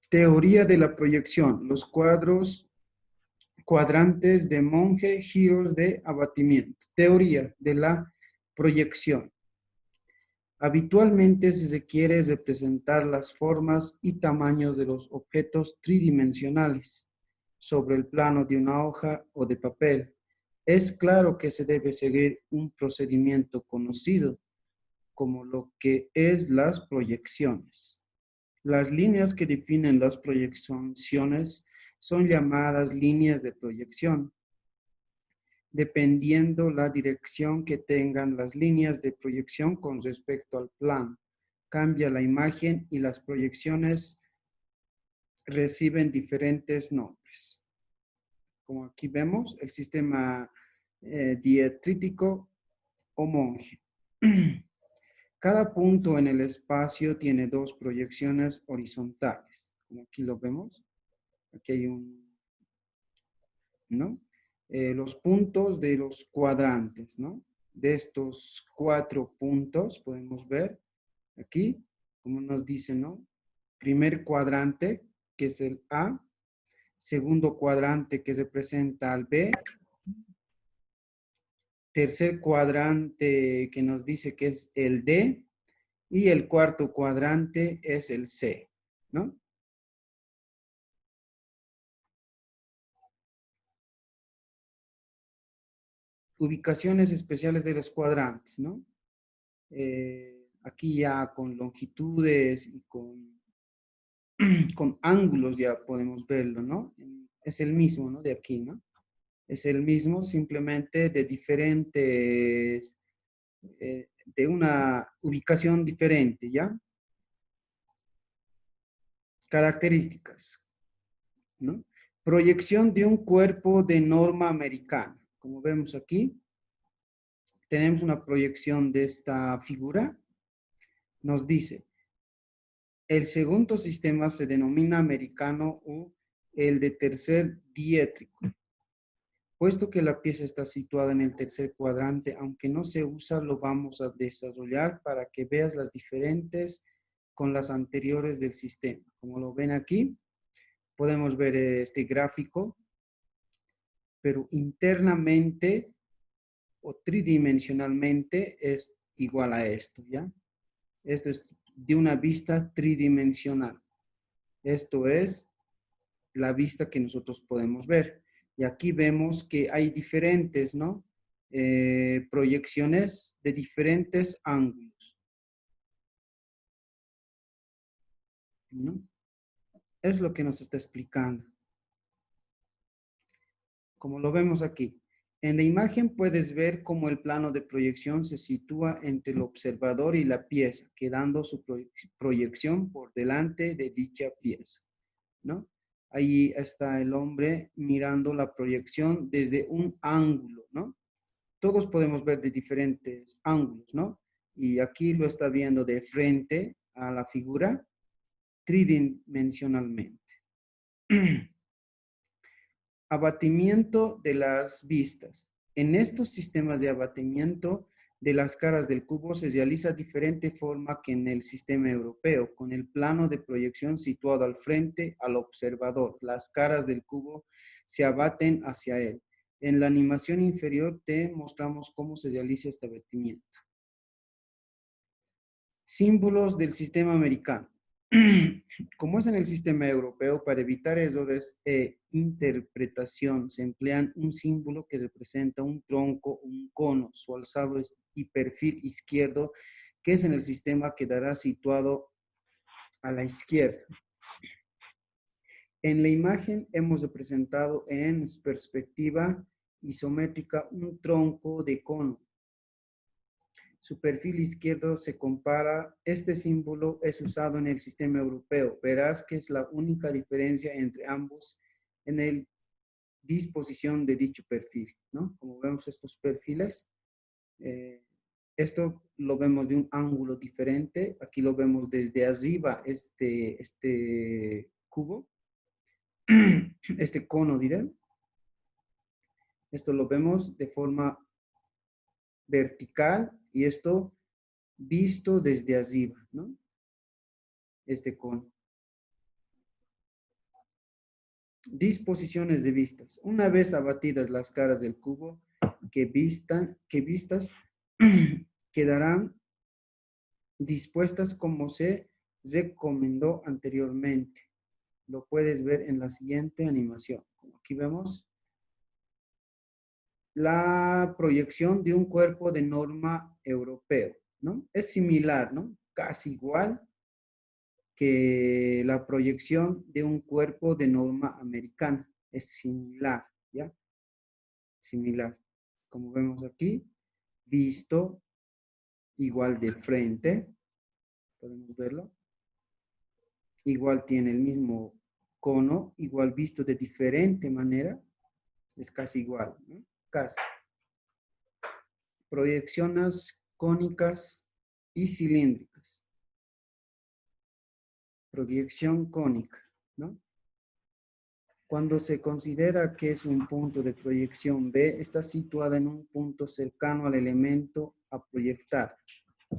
Teoría de la proyección. Los cuadrantes de Monge, giros de abatimiento. Teoría de la proyección. Habitualmente se quiere representar las formas y tamaños de los objetos tridimensionales sobre el plano de una hoja o de papel. Es claro que se debe seguir un procedimiento conocido como lo que es las proyecciones. Las líneas que definen las proyecciones son llamadas líneas de proyección. Dependiendo la dirección que tengan las líneas de proyección con respecto al plano, cambia la imagen y las proyecciones reciben diferentes nombres. Como aquí vemos, el sistema dietrítico o Monge. Cada punto en el espacio tiene dos proyecciones horizontales. Como aquí lo vemos. Aquí hay ¿no? Los puntos de los cuadrantes, ¿no? De estos 4 puntos podemos ver aquí, como nos dice, ¿no? Primer cuadrante, que es el A. Segundo cuadrante, que representa al B. Tercer cuadrante, que nos dice que es el D. Y el cuarto cuadrante es el C, ¿no? Ubicaciones especiales de los cuadrantes, ¿no? Aquí ya con longitudes y con ángulos ya podemos verlo, ¿no? Es el mismo, ¿no? De aquí, ¿no? Es el mismo, simplemente de diferentes, de una ubicación diferente, ¿ya? Características, ¿no? Proyección de un cuerpo de norma americana. Como vemos aquí, tenemos una proyección de esta figura. Nos dice, el segundo sistema se denomina americano o el de tercer diétrico. Puesto que la pieza está situada en el tercer cuadrante, aunque no se usa, lo vamos a desarrollar para que veas las diferentes con las anteriores del sistema. Como lo ven aquí, podemos ver este gráfico, pero internamente o tridimensionalmente es igual a esto, ¿ya? Esto es de una vista tridimensional. Esto es la vista que nosotros podemos ver. Y aquí vemos que hay diferentes, ¿no? Proyecciones de diferentes ángulos, ¿no? Es lo que nos está explicando. Como lo vemos aquí. En la imagen puedes ver cómo el plano de proyección se sitúa entre el observador y la pieza, quedando su proyección por delante de dicha pieza, ¿no? Ahí está el hombre mirando la proyección desde un ángulo, ¿no? Todos podemos ver de diferentes ángulos, ¿no? Y aquí lo está viendo de frente a la figura tridimensionalmente. Abatimiento de las vistas. En estos sistemas de abatimiento de las caras del cubo se realiza diferente forma que en el sistema europeo, con el plano de proyección situado al frente al observador. Las caras del cubo se abaten hacia él. En la animación inferior te mostramos cómo se realiza este abatimiento. Símbolos del sistema americano. Como es en el sistema europeo, para evitar errores e interpretación, se emplean un símbolo que representa un tronco, un cono. Su alzado y perfil izquierdo, que es en el sistema, quedará situado a la izquierda. En la imagen hemos representado en perspectiva isométrica un tronco de cono. Su perfil izquierdo se compara. Este símbolo es usado en el sistema europeo. Verás que es la única diferencia entre ambos en la disposición de dicho perfil, ¿no? Como vemos estos perfiles, esto lo vemos de un ángulo diferente. Aquí lo vemos desde arriba, este cubo, este cono, diré. Esto lo vemos de forma vertical y esto visto desde arriba, ¿no? Este cono. Disposiciones de vistas. Una vez abatidas las caras del cubo, que vistas quedarán dispuestas como se recomendó anteriormente. Lo puedes ver en la siguiente animación. Como aquí vemos la proyección de un cuerpo de norma europeo, ¿no? Es similar, ¿no? Casi igual que la proyección de un cuerpo de norma americana. Es similar, ¿ya? Similar. Como vemos aquí, visto igual de frente, podemos verlo. Igual tiene el mismo cono, igual visto de diferente manera, es casi igual, ¿no? Casi. Proyecciones cónicas y cilíndricas. Proyección cónica, ¿no? Cuando se considera que es un punto de proyección B, está situada en un punto cercano al elemento a proyectar.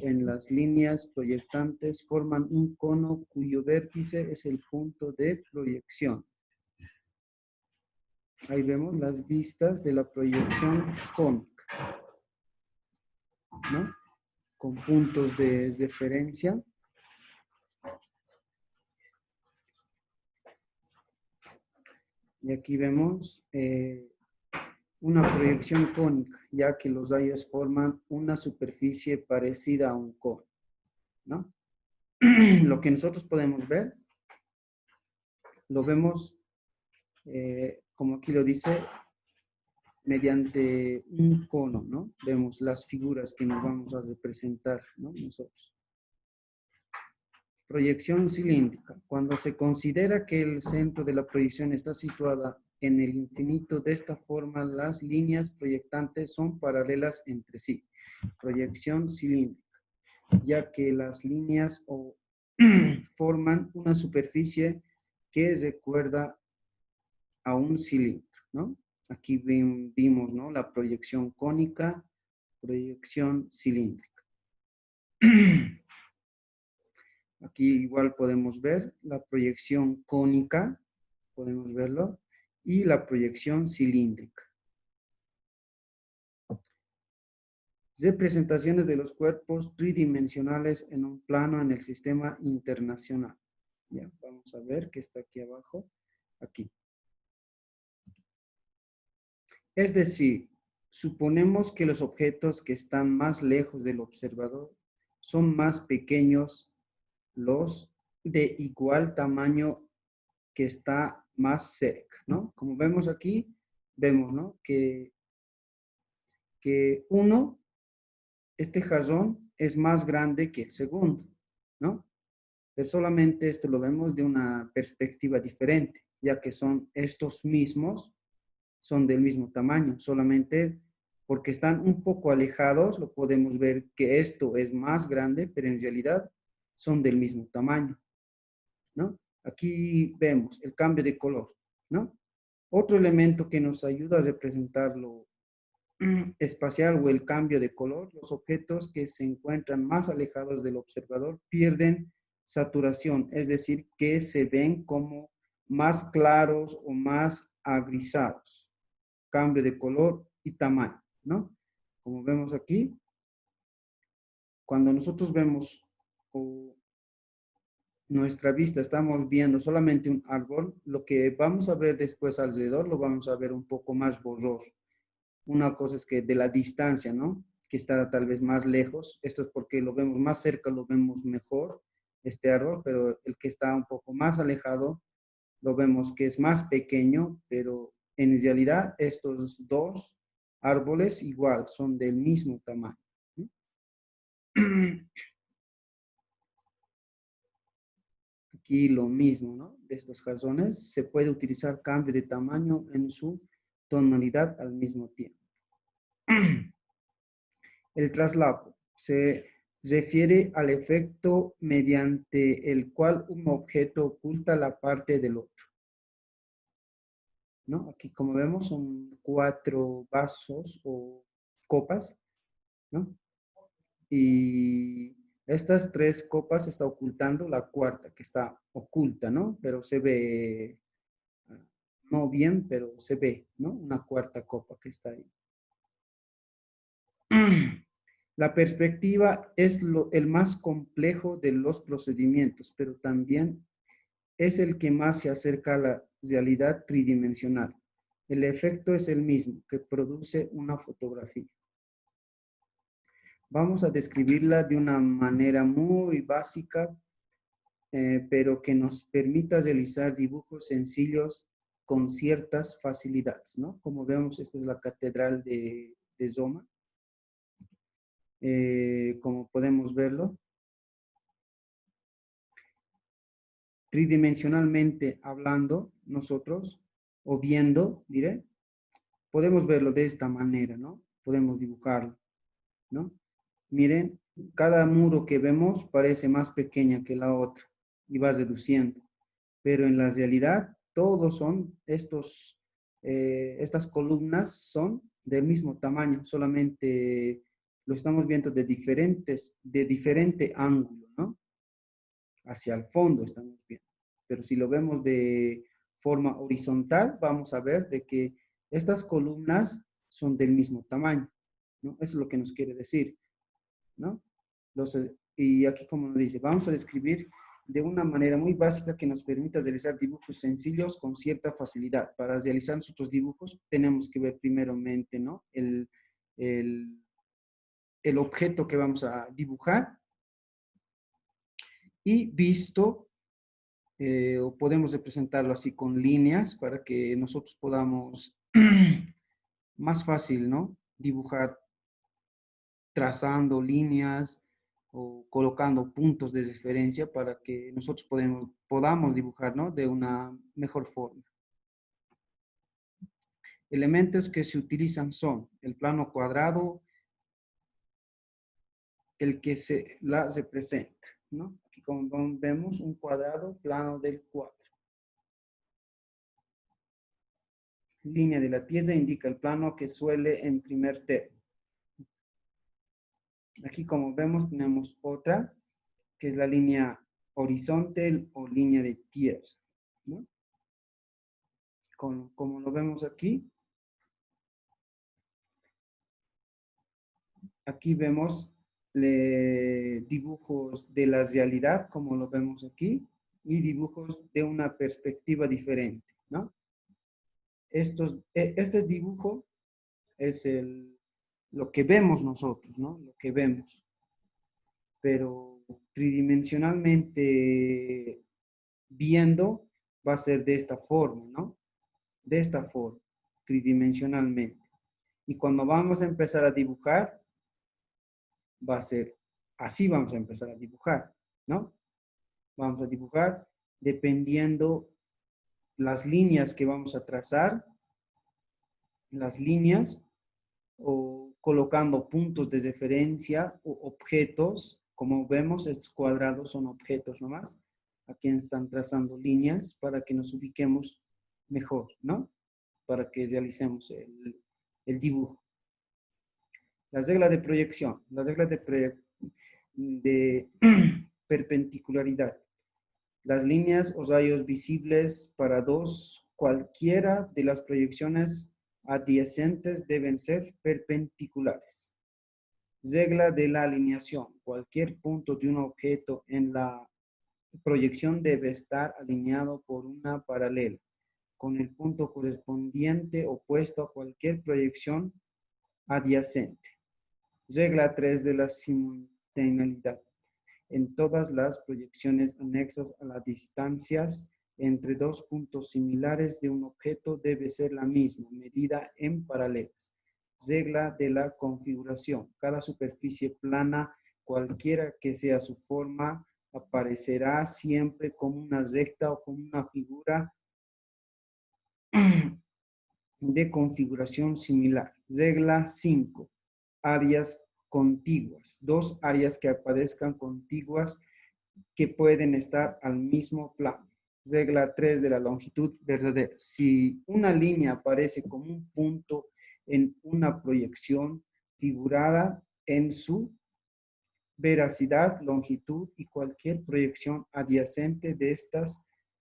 En las líneas proyectantes forman un cono cuyo vértice es el punto de proyección. Ahí vemos las vistas de la proyección cónica, ¿no? Con puntos de referencia. Y aquí vemos una proyección cónica, ya que los rayos forman una superficie parecida a un cono, ¿no? Lo que nosotros podemos ver, lo vemos, como aquí lo dice, mediante un cono, ¿no? Vemos las figuras que nos vamos a representar, ¿no? Nosotros. Proyección cilíndrica. Cuando se considera que el centro de la proyección está situada en el infinito, de esta forma las líneas proyectantes son paralelas entre sí. Proyección cilíndrica, ya que las líneas forman una superficie que recuerda a un cilindro, ¿no? Aquí vimos, ¿no? La proyección cónica, proyección cilíndrica. Aquí igual podemos ver la proyección cónica, podemos verlo, y la proyección cilíndrica. Representaciones de los cuerpos tridimensionales en un plano en el sistema internacional. Ya, vamos a ver que está aquí abajo, aquí. Es decir, suponemos que los objetos que están más lejos del observador son más pequeños los de igual tamaño que está más cerca, ¿no? Como vemos aquí, vemos, ¿no? Que uno, este jarrón es más grande que el segundo, ¿no? Pero solamente esto lo vemos de una perspectiva diferente, ya que son estos mismos, son del mismo tamaño, solamente porque están un poco alejados, lo podemos ver que esto es más grande, pero en realidad son del mismo tamaño, ¿no? Aquí vemos el cambio de color, ¿no? Otro elemento que nos ayuda a representar lo espacial o el cambio de color, los objetos que se encuentran más alejados del observador pierden saturación, es decir, que se ven como más claros o más agrisados. Cambio de color y tamaño, ¿no? Como vemos aquí, cuando nosotros vemos o nuestra vista, estamos viendo solamente un árbol, lo que vamos a ver después alrededor lo vamos a ver un poco más borroso. Una cosa es que de la distancia, ¿no? Que está tal vez más lejos. Esto es porque lo vemos más cerca, lo vemos mejor, este árbol, pero el que está un poco más alejado, lo vemos que es más pequeño, pero en realidad estos dos árboles igual son del mismo tamaño. Aquí lo mismo, ¿no? De estos jarrones se puede utilizar cambio de tamaño en su tonalidad al mismo tiempo. El traslapo se refiere al efecto mediante el cual un objeto oculta la parte del otro, ¿no? Aquí, como vemos, son 4 vasos o copas, ¿no? Y estas 3 copas está ocultando la cuarta, que está oculta, ¿no? Pero se ve no bien, pero se ve, ¿no? Una cuarta copa que está ahí. La perspectiva es el más complejo de los procedimientos, pero también es el que más se acerca a la realidad tridimensional. El efecto es el mismo, que produce una fotografía. Vamos a describirla de una manera muy básica, pero que nos permita realizar dibujos sencillos con ciertas facilidades, ¿no? Como vemos, esta es la catedral de Roma. Como podemos verlo, tridimensionalmente hablando nosotros, o viendo, diré, podemos verlo de esta manera, ¿no? Podemos dibujarlo, ¿no? Miren, cada muro que vemos parece más pequeña que la otra y va reduciendo, pero en la realidad todos son estas columnas son del mismo tamaño, solamente lo estamos viendo de diferente ángulo, ¿no? Hacia el fondo estamos viendo. Pero si lo vemos de forma horizontal, vamos a ver de que estas columnas son del mismo tamaño, ¿no? Eso es lo que nos quiere decir, ¿no? Y aquí como nos dice, vamos a describir de una manera muy básica que nos permita realizar dibujos sencillos con cierta facilidad. Para realizar nuestros dibujos tenemos que ver primeramente, ¿no? El objeto que vamos a dibujar y visto o podemos representarlo así con líneas para que nosotros podamos más fácil, ¿no? Dibujar trazando líneas o colocando puntos de referencia para que nosotros podamos dibujar, ¿no? De una mejor forma. Elementos que se utilizan son el plano cuadrado, el que se la representa, ¿no? Aquí como vemos un cuadrado, plano del cuadro. Línea de la tierra indica el plano que suele en primer término. Aquí como vemos tenemos otra, que es la línea horizontal o línea de tierra, ¿no? Como lo vemos aquí, aquí vemos dibujos de la realidad, como lo vemos aquí, y dibujos de una perspectiva diferente, ¿no? Este dibujo es lo que vemos nosotros, ¿no? Lo que vemos. Pero tridimensionalmente viendo va a ser de esta forma, ¿no? De esta forma, tridimensionalmente. Y cuando vamos a empezar a dibujar, va a ser así, vamos a empezar a dibujar, ¿no? Vamos a dibujar dependiendo las líneas que vamos a trazar, las líneas o colocando puntos de referencia o objetos. Como vemos, estos cuadrados son objetos nomás. Aquí están trazando líneas para que nos ubiquemos mejor, ¿no? Para que realicemos el dibujo. Las reglas de proyección, las reglas de perpendicularidad. Las líneas o rayos visibles para cualquiera de las proyecciones adyacentes deben ser perpendiculares. Regla de la alineación. Cualquier punto de un objeto en la proyección debe estar alineado por una paralela, con el punto correspondiente opuesto a cualquier proyección adyacente. Regla 3 de la simultaneidad. En todas las proyecciones anexas a las distancias entre dos puntos similares de un objeto debe ser la misma, medida en paralelas. Regla de la configuración. Cada superficie plana, cualquiera que sea su forma, aparecerá siempre como una recta o como una figura de configuración similar. Regla 5. Áreas contiguas. Dos áreas que aparezcan contiguas que pueden estar al mismo plano. Regla 3 de la longitud verdadera. Si una línea aparece como un punto en una proyección figurada en su veracidad, longitud y cualquier proyección adyacente de estas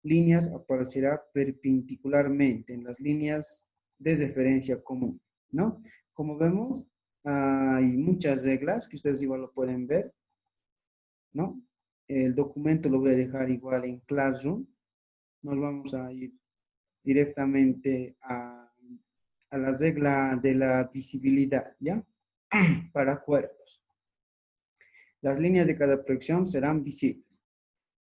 líneas aparecerá perpendicularmente en las líneas de referencia común, ¿no? Como vemos, hay muchas reglas que ustedes igual lo pueden ver, ¿no? El documento lo voy a dejar igual en Classroom. Nos vamos a ir directamente a la regla de la visibilidad, ¿ya? Para cuerpos. Las líneas de cada proyección serán visibles.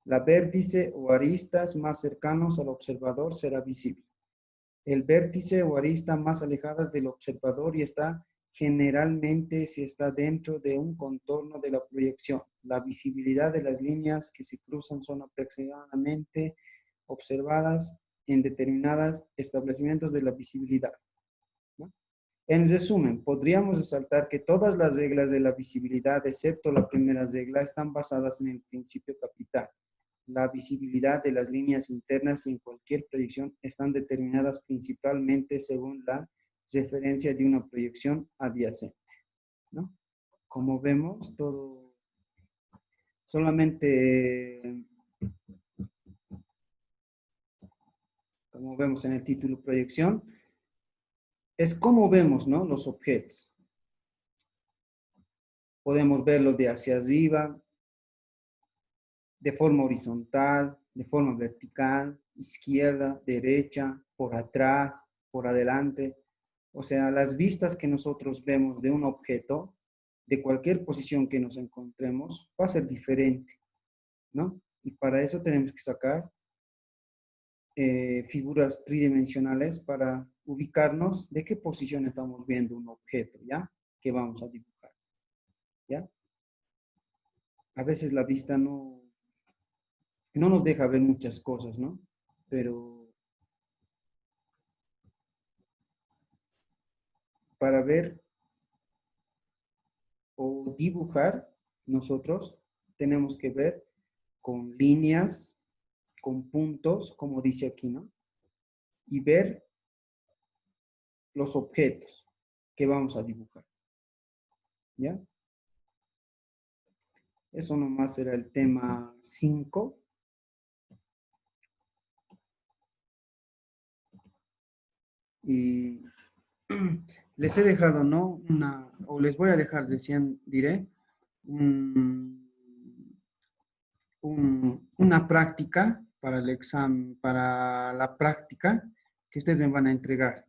La vértice o aristas más cercanos al observador será visible. El vértice o arista más alejadas del observador y está generalmente si está dentro de un contorno de la proyección. La visibilidad de las líneas que se cruzan son aproximadamente observadas en determinados establecimientos de la visibilidad, ¿no? En resumen, podríamos resaltar que todas las reglas de la visibilidad, excepto la primera regla, están basadas en el principio capital. La visibilidad de las líneas internas en cualquier proyección están determinadas principalmente según la referencia de una proyección adyacente, ¿no? Como vemos, todo solamente, como vemos en el título proyección, es como vemos, ¿no? Los objetos. Podemos verlos de hacia arriba, de forma horizontal, de forma vertical, izquierda, derecha, por atrás, por adelante. O sea, las vistas que nosotros vemos de un objeto, de cualquier posición que nos encontremos, va a ser diferente, ¿no? Y para eso tenemos que sacar figuras tridimensionales para ubicarnos de qué posición estamos viendo un objeto, ¿ya? Que vamos a dibujar, ¿ya? A veces la vista no nos deja ver muchas cosas, ¿no? Pero para ver o dibujar, nosotros tenemos que ver con líneas, con puntos, como dice aquí, ¿no? Y ver los objetos que vamos a dibujar, ¿ya? Eso nomás era el tema 5. Y les he dejado, ¿no? O les voy a dejar, recién diré, un, una práctica para el examen, para la práctica que ustedes me van a entregar.